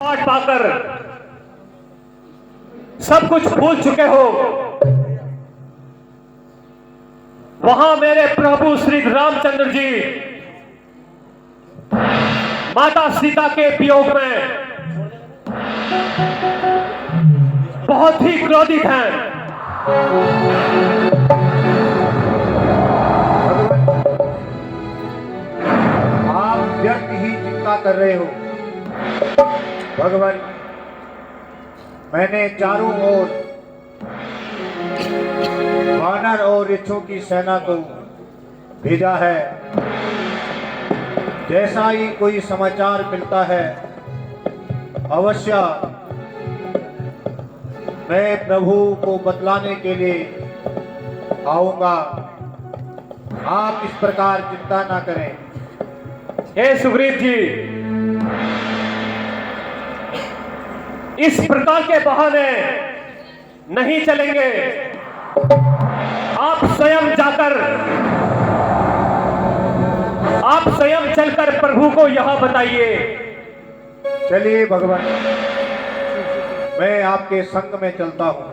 पाठ पाकर सब कुछ भूल चुके हो, वहां मेरे प्रभु श्री रामचंद्र जी माता सीता के वियोग में बहुत ही क्रोधित हैं। आप व्यर्थ ही चिंता कर रहे हो भगवान। मैंने चारों ओर वानर और रिच्छों की सेना को भेजा है। जैसा ही कोई समाचार मिलता है अवश्य मैं प्रभु को बतलाने के लिए आऊंगा। आप इस प्रकार चिंता ना करें। हे सुग्रीव जी, इस प्रकार के बहाने नहीं चलेंगे। आप स्वयं चलकर प्रभु को यह बताइए। चलिए भगवान, मैं आपके संग में चलता हूं।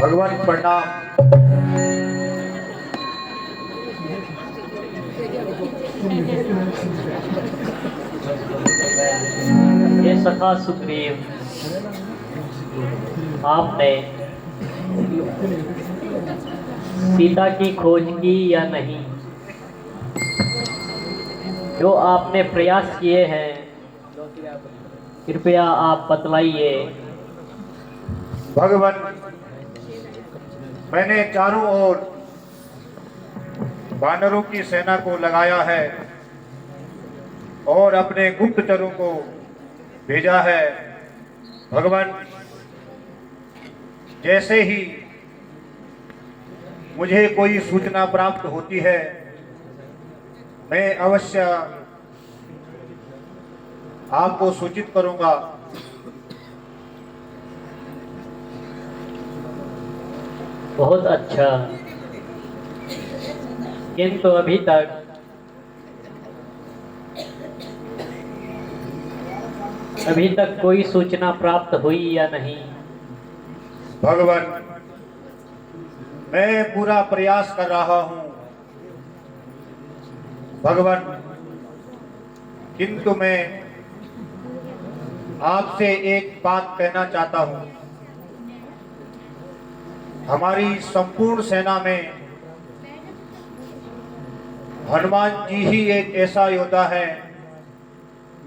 भगवान प्रणाम। ये सखा सुग्रीव, आपने सीता की खोज की या नहीं? जो आपने प्रयास किए हैं कृपया आप बतलाइए। भगवान, मैंने चारों ओर वानरों की सेना को लगाया है और अपने गुप्तचरों को भेजा है। भगवान, जैसे ही मुझे कोई सूचना प्राप्त होती है मैं अवश्य आपको सूचित करूंगा। बहुत अच्छा, किंतु अभी तक कोई सूचना प्राप्त हुई या नहीं? भगवान, मैं पूरा प्रयास कर रहा हूं भगवान, किंतु मैं आपसे एक बात कहना चाहता हूं। हमारी संपूर्ण सेना में हनुमान जी ही एक ऐसा योद्धा है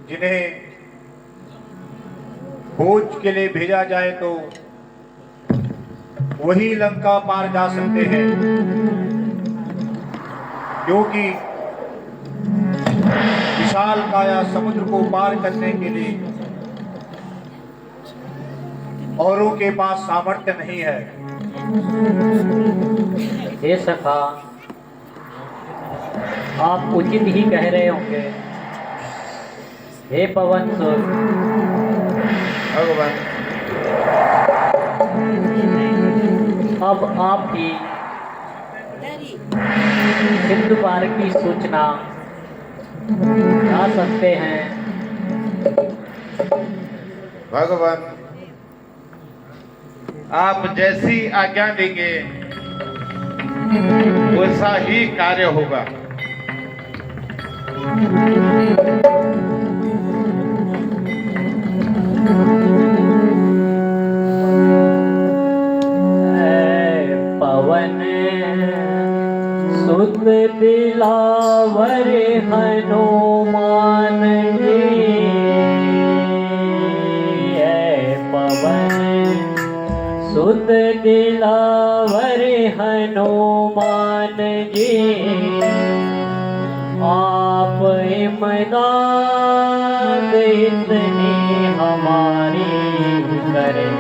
जिन्हें खोज के लिए भेजा जाए तो वही लंका पार जा सकते हैं, क्योंकि विशाल काया समुद्र को पार करने के लिए औरों के पास सामर्थ्य नहीं है। हे सखा, आप उचित ही कह रहे होंगे। हे पवन सुत भगवान, अब आप ही सिंधु पार की सूचना ला सकते हैं। भगवान, आप जैसी आज्ञा देंगे वैसा ही कार्य होगा। पवन सुत दिलावर हनुमान जी, पवन सुत दिलावर हनुमान जी, आप इमदाद इतनी हमारी करें।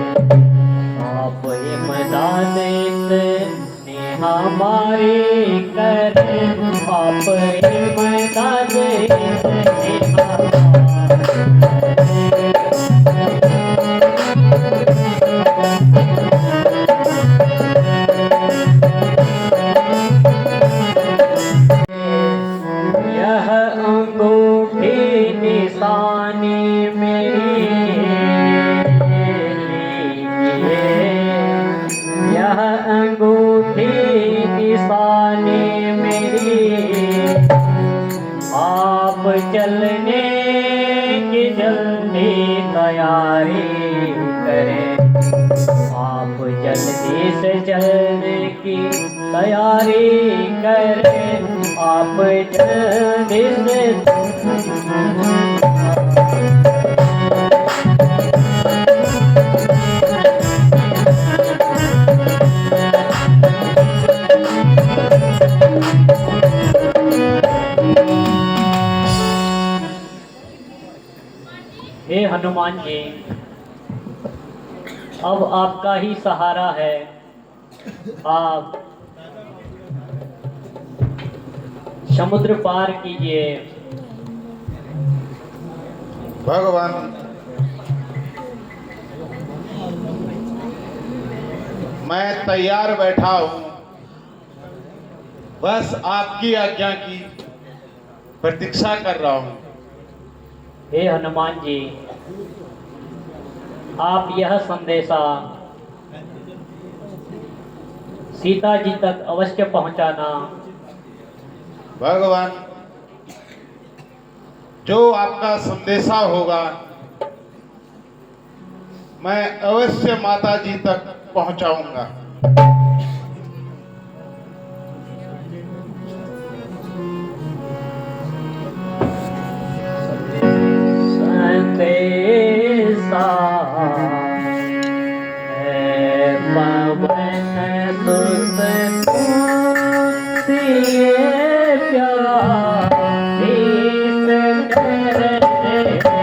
आप इमदाद इतनी हमारी करें। आप इमदाद इतनी हमारी यह अंगूठी निशानी मेरी यह अंगूठी निशानी मेरी आप चलने की जल्दी तैयारी करें आप जल्दी से चलने की तैयारी करें आप जल्दी से हे हनुमान जी, अब आपका ही सहारा है। आप समुद्र पार कीजिए। भगवान, मैं तैयार बैठा हूं, बस आपकी आज्ञा की प्रतीक्षा कर रहा हूं। हे हनुमान जी, आप यह संदेशा सीता जी तक अवश्य पहुंचाना। भगवान, जो आपका संदेशा होगा मैं अवश्य माता जी तक पहुंचाऊंगा। संदेशा है पवन सुत तुझसे प्यारी संदेशा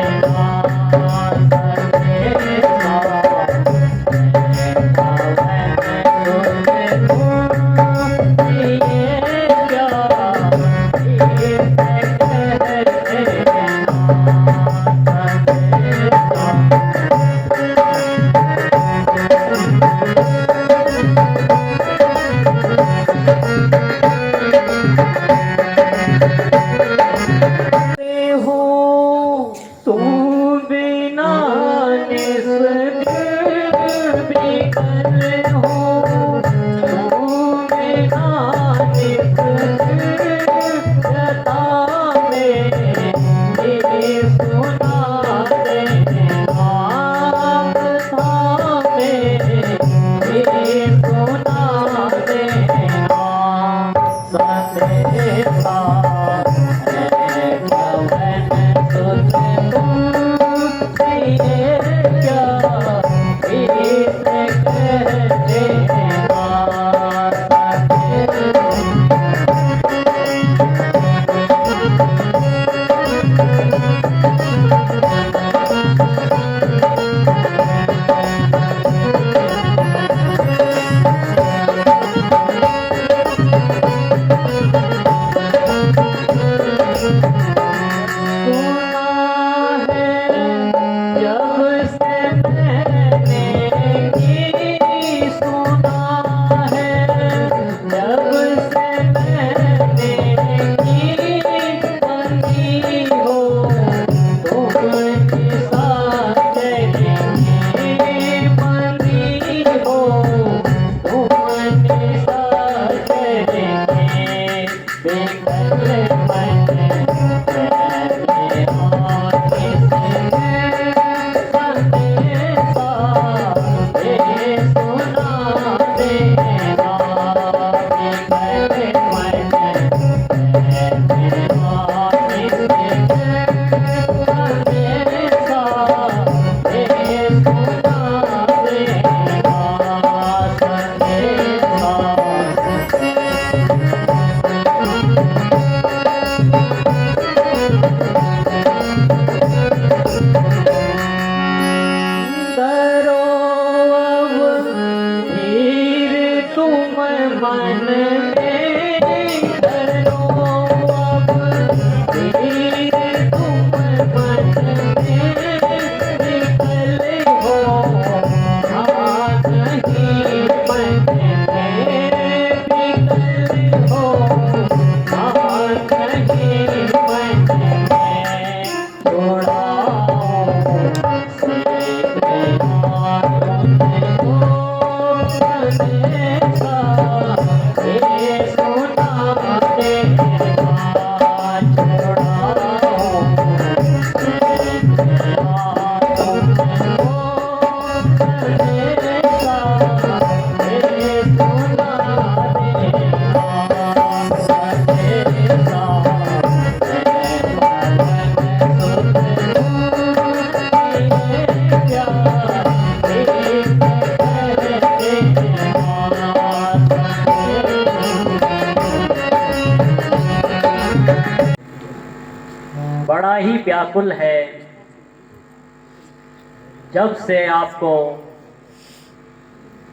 ही व्याकुल है। जब से आपको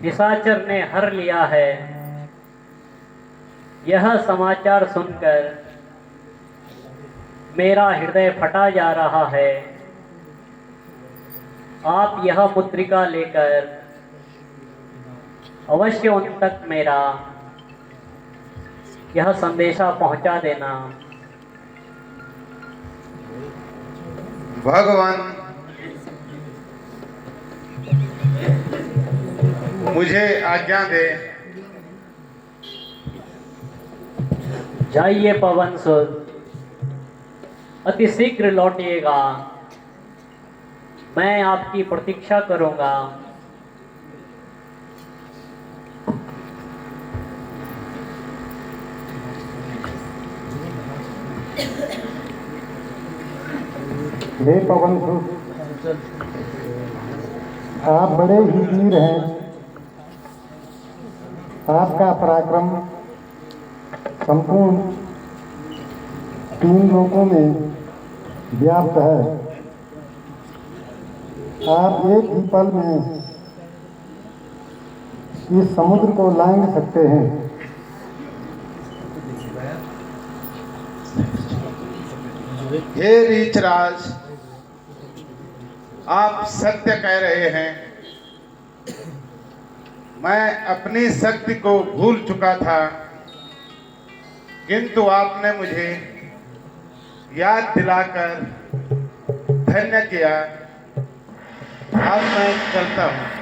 निशाचर ने हर लिया है, यह समाचार सुनकर मेरा हृदय फटा जा रहा है। आप यह मुद्रिका लेकर अवश्य उन तक मेरा यह संदेशा पहुंचा देना। भगवान मुझे आज्ञा दे। जाइए पवन सुत, अति शीघ्र लौटिएगा। मैं आपकी प्रतीक्षा करूंगा। हे पवन सुत, आप बड़े ही वीर हैं। आपका पराक्रम संपूर्ण 3 लोकों में व्याप्त है। आप एक ही पल में इस समुद्र को लांघ सकते हैं। हे रीचराज, आप सत्य कह रहे हैं। मैं अपनी शक्ति को भूल चुका था, किंतु आपने मुझे याद दिलाकर धन्य किया। अब मैं चलता हूँ।